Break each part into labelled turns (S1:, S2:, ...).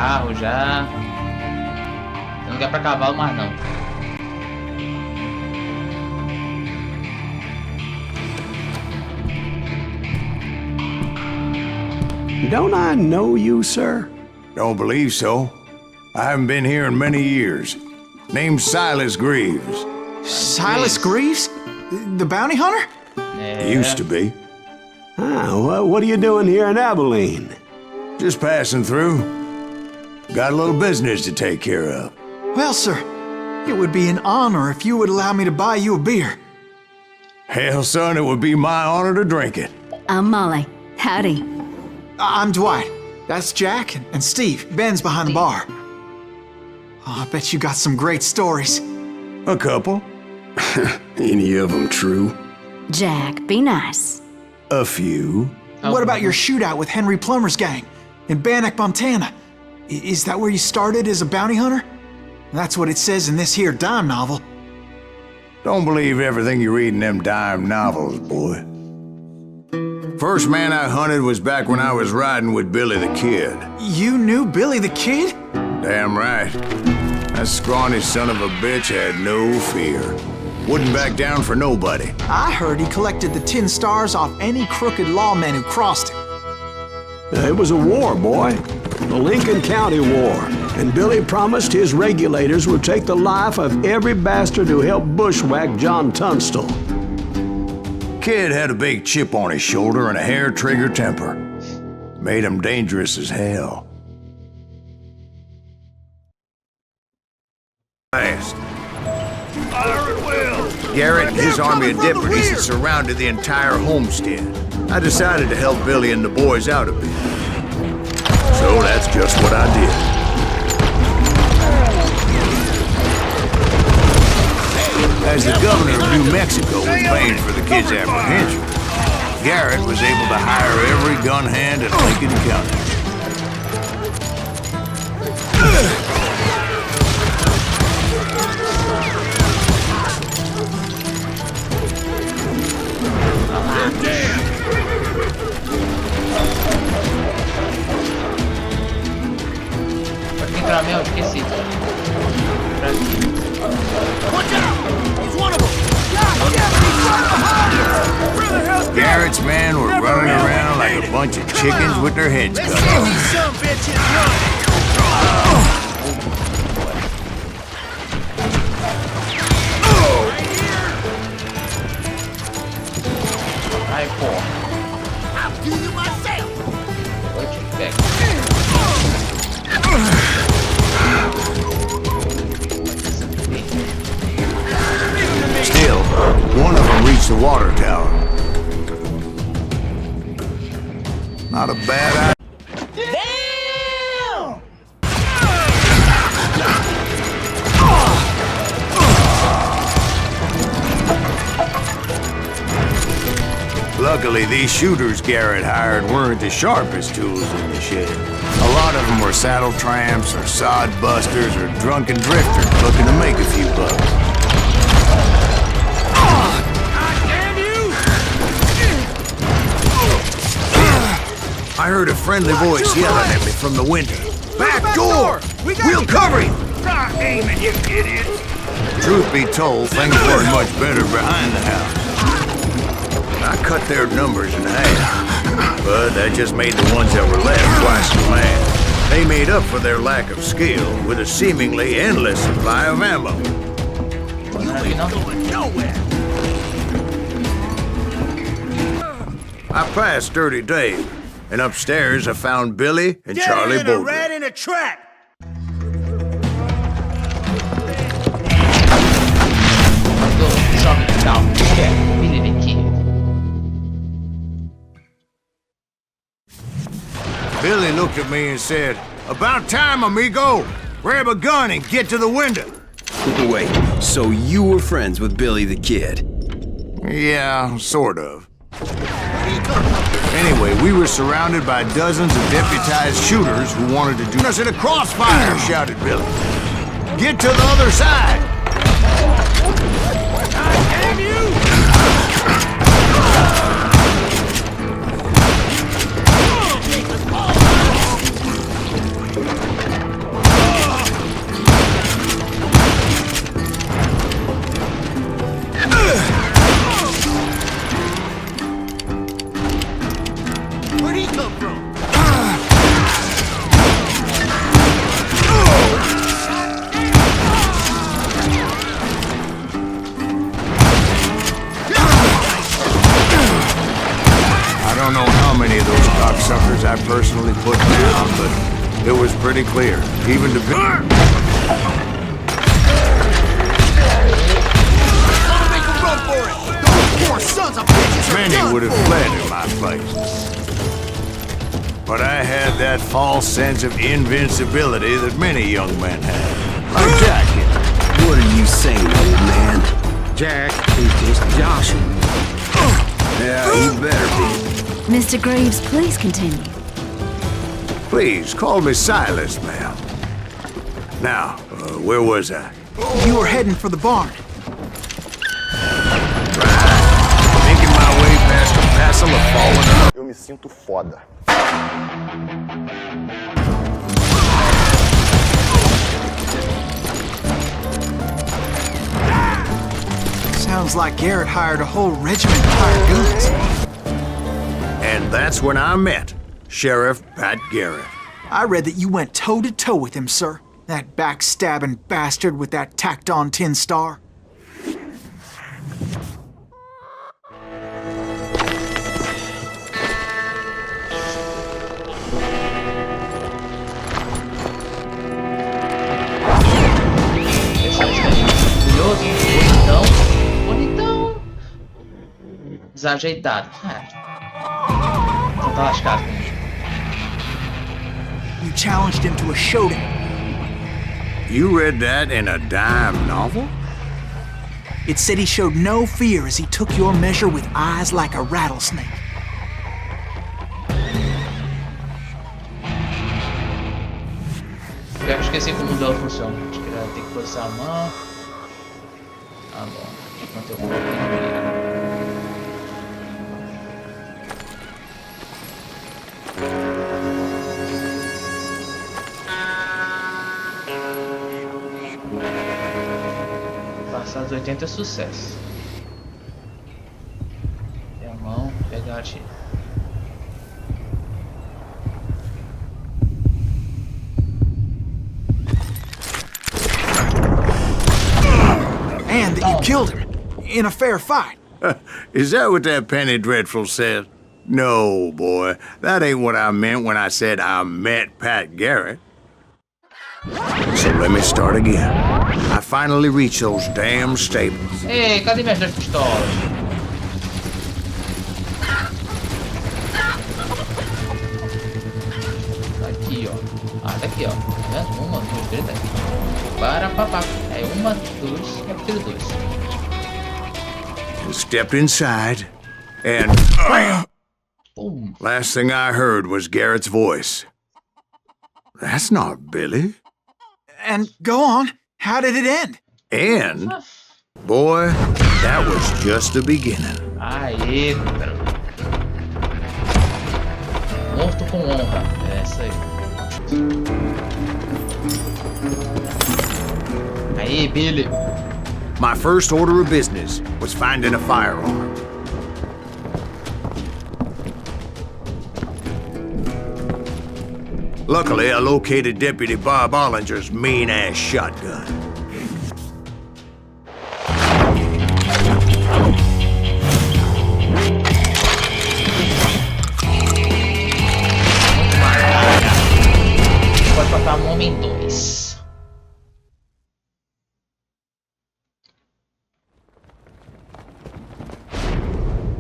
S1: carro já. Tem lugar pra cavalo, mas não.
S2: Don't I know you, sir?
S3: Don't believe so. I haven't been here in many years. Name's Silas Greaves.
S4: Silas Greaves? The bounty hunter?
S1: É.
S3: Used to be.
S2: Ah, well, what are you doing here in Abilene?
S3: Just passing through. Got a little business to take care of.
S4: Well, sir, it would be an honor if you would allow me to buy you a beer.
S3: Hell, son, it would be my honor to drink it.
S5: I'm Molly. Howdy.
S4: I'm Dwight. That's Jack and Steve. Ben's behind the bar. Oh, I bet you got some great stories.
S3: A couple.
S2: Any of them true?
S5: Jack, be nice.
S3: A few.
S4: What about your shootout with Henry Plummer's gang in Bannock, Montana? Is that where you started as a bounty hunter? That's what it says in this here dime novel.
S3: Don't believe everything you read in them dime novels, boy. First man I hunted was back when I was riding with Billy the Kid.
S4: You knew Billy the Kid?
S3: Damn right. That scrawny son of a bitch had no fear. Wouldn't back down for nobody.
S4: I heard he collected the 10 stars off any crooked lawman who crossed him.
S2: It was a war, boy. The Lincoln County War. And Billy promised his regulators would take the life of every bastard who helped bushwhack John Tunstall.
S3: Kid had a big chip on his shoulder and a hair-trigger temper. Made him dangerous as hell. Fast. Garrett and his army of deputies had surrounded the entire homestead. I decided to help Billy and the boys out a bit. So that's just what I did. As the governor of New Mexico was paying for the kid's apprehension, Garrett was able to hire every gun hand in Lincoln County.
S1: Pra quem pra mim, eu esqueci. Pra aqui.
S3: Garrett's men were running around like a bunch of chickens with their heads cut off.
S1: Ai, porra. Vou te pegar.
S3: Still, one of them reached the water tower. Not a bad idea. Luckily, these shooters Garrett hired weren't the sharpest tools in the shed. A lot of them were saddle tramps or sod busters or drunken drifters looking to make a few bucks. I heard a friendly voice yelling at me from the window. Back door! We'll cover him!
S6: Stop aiming, you idiots!
S3: Truth be told, things weren't much better behind the house. I cut their numbers in half, but that just made the ones that were left twice as mad. They made up for their lack of skill with a seemingly endless supply of ammo.
S6: You ain't going nowhere!
S3: I passed Dirty Dave, and upstairs I found Billy and Charlie
S6: a
S3: Bolger.
S6: rat in a trap!
S3: Billy looked at me and said, "About time, amigo! Grab a gun and get to the window!"
S7: Wait, so you were friends with Billy the Kid?
S3: Yeah, sort of. Anyway, we were surrounded by dozens of deputized shooters who wanted to do us in a crossfire, shouted Billy. Get to the other side!
S6: Damn you!
S3: personally put down, but it was pretty clear, even to many would have fled in my place. But I had that false sense of invincibility that many young men have. Like Jack here.
S7: What are you saying, old man?
S6: Jack is just joshing.
S7: Yeah, you better be.
S5: Mr. Graves, please continue.
S3: Please, call me Silas, ma'am. Now, where was I?
S4: You were heading for the barn.
S3: Making my way past a passel of fallen.
S8: Eu me sinto foda.
S4: Sounds like Garrett hired a whole regiment of hired goons.
S3: And that's when I met Sheriff Pat Garrett.
S4: I read that you went toe-to-toe with him, sir. That backstabbing bastard with that tacked-on tin star.
S1: Bonitão. Bonitão. Desajeitado. Então tá lascado comigo.
S4: You challenged him to a showdown.
S3: You read that in a dime novel?
S4: It said he showed no fear as he took your measure with eyes like a rattlesnake.
S1: Eu esqueci como o duelo funciona. Acho que ele tem que posicionar a mão. Ah, bom. Enquanto eu coloco no meio. Passar dos 80 é sucesso. Tem a mão, pegar a tira.
S4: And that you killed him in a fair fight.
S3: Is that what that penny dreadful said? No, boy. That ain't what I meant when I said I met Pat Garrett. So let me start again. I finally reached those damn stables.
S1: Ei, cadê minhas 2 pistolas? Tá aqui, ó. Ah, tá aqui, ó. Tá vendo? 1, 2, 3, tá aqui. Para, papá. É 1, 2, capítulo 2.
S3: Stepped inside, and
S1: Boom.
S3: last thing I heard was Garrett's voice. That's not Billy.
S4: And go on, how did it end?
S3: And, boy, that was just the beginning.
S1: Aê, garoto. Morto com honra. É isso aí. Aí, Billy.
S3: My first order of business was finding a firearm. Luckily, I located Deputy Bob Ollinger's mean-ass shotgun.
S1: Pode botar um homem 2.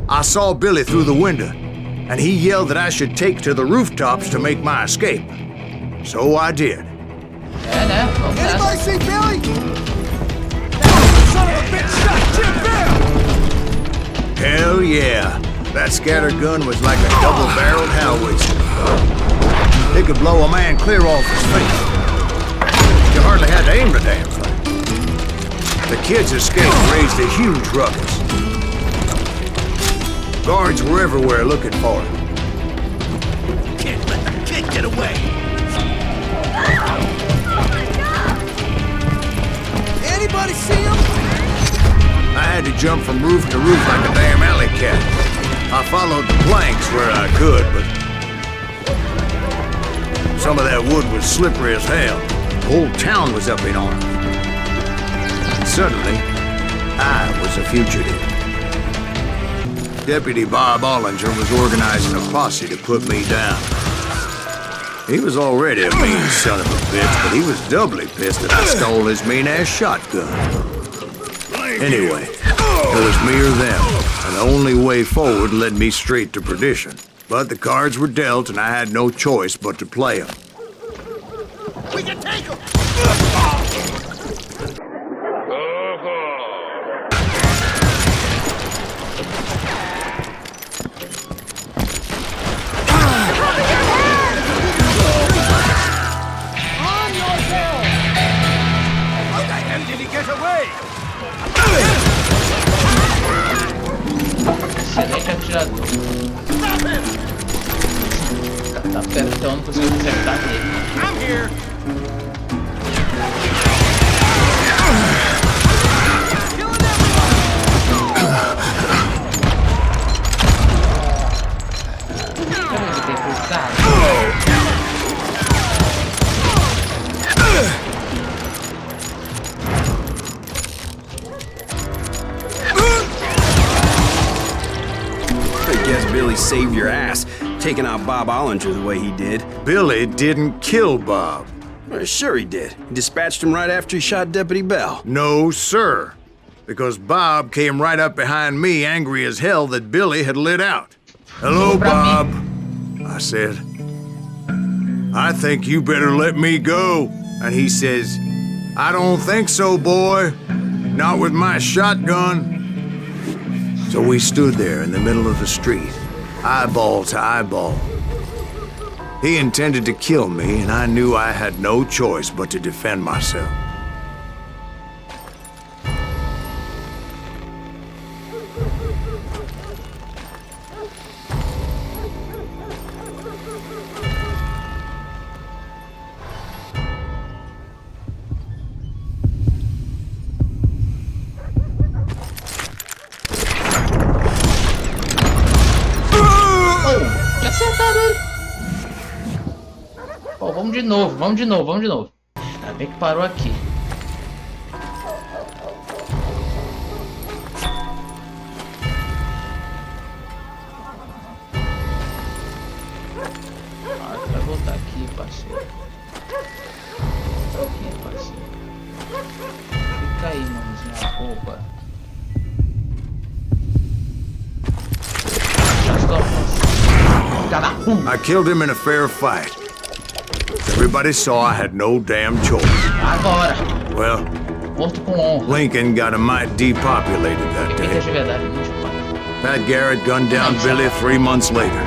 S3: I saw Billy through the window, and he yelled that I should take to the rooftops to make my escape. So I did.
S1: É, né? Vamos nessa.
S6: see Billy? Son of a bitch shot Jim Bell!
S3: Hell yeah. That scatter gun was like a double-barreled howitzer. It could blow a man clear off his feet. You hardly had to aim the damn thing. The kid's escape raised a huge ruckus. Guards were everywhere looking for him.
S6: Can't let the kid get away! Anybody see him?
S3: I had to jump from roof to roof like a damn alley cat. I followed the planks where I could, but some of that wood was slippery as hell. The whole town was up in arms. And suddenly, I was a fugitive. Deputy Bob Ollinger was organizing a posse to put me down. He was already a mean son of a bitch, but he was doubly pissed that I stole his mean-ass shotgun. Anyway, it was me or them, and the only way forward led me straight to perdition. But the cards were dealt, and I had no choice but to play them.
S6: We can take him!
S1: Excelente atirador. Tá apertando, não consigo acertar nele.
S6: I'm here!
S1: Ele tem cruzado.
S7: I guess Billy saved your ass, taking out Bob Ollinger the way he did.
S3: Billy didn't kill Bob.
S7: Well, sure he did. He dispatched him right after he shot Deputy Bell.
S3: No, sir. Because Bob came right up behind me, angry as hell that Billy had lit out. Hello, Bob, I said. I think you better let me go. And he says, I don't think so, boy. Not with my shotgun. So we stood there in the middle of the street, eyeball to eyeball. He intended to kill me, and I knew I had no choice but to defend myself.
S1: Acertaram ele. Bom, vamos de novo. Ainda bem que parou aqui. Ah, tu vai voltar aqui, parceiro. Aqui, parceiro. Fica aí, manozinho. Opa.
S3: I killed him in a fair fight. Everybody saw I had no damn choice.
S1: Agora.
S3: Well,
S1: Morto com honra.
S3: Lincoln got a mite depopulated that
S1: Quem
S3: day.
S1: de verdade, 24.
S3: Pat Garrett gunned down Billy 3 months later.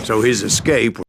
S3: So his escape was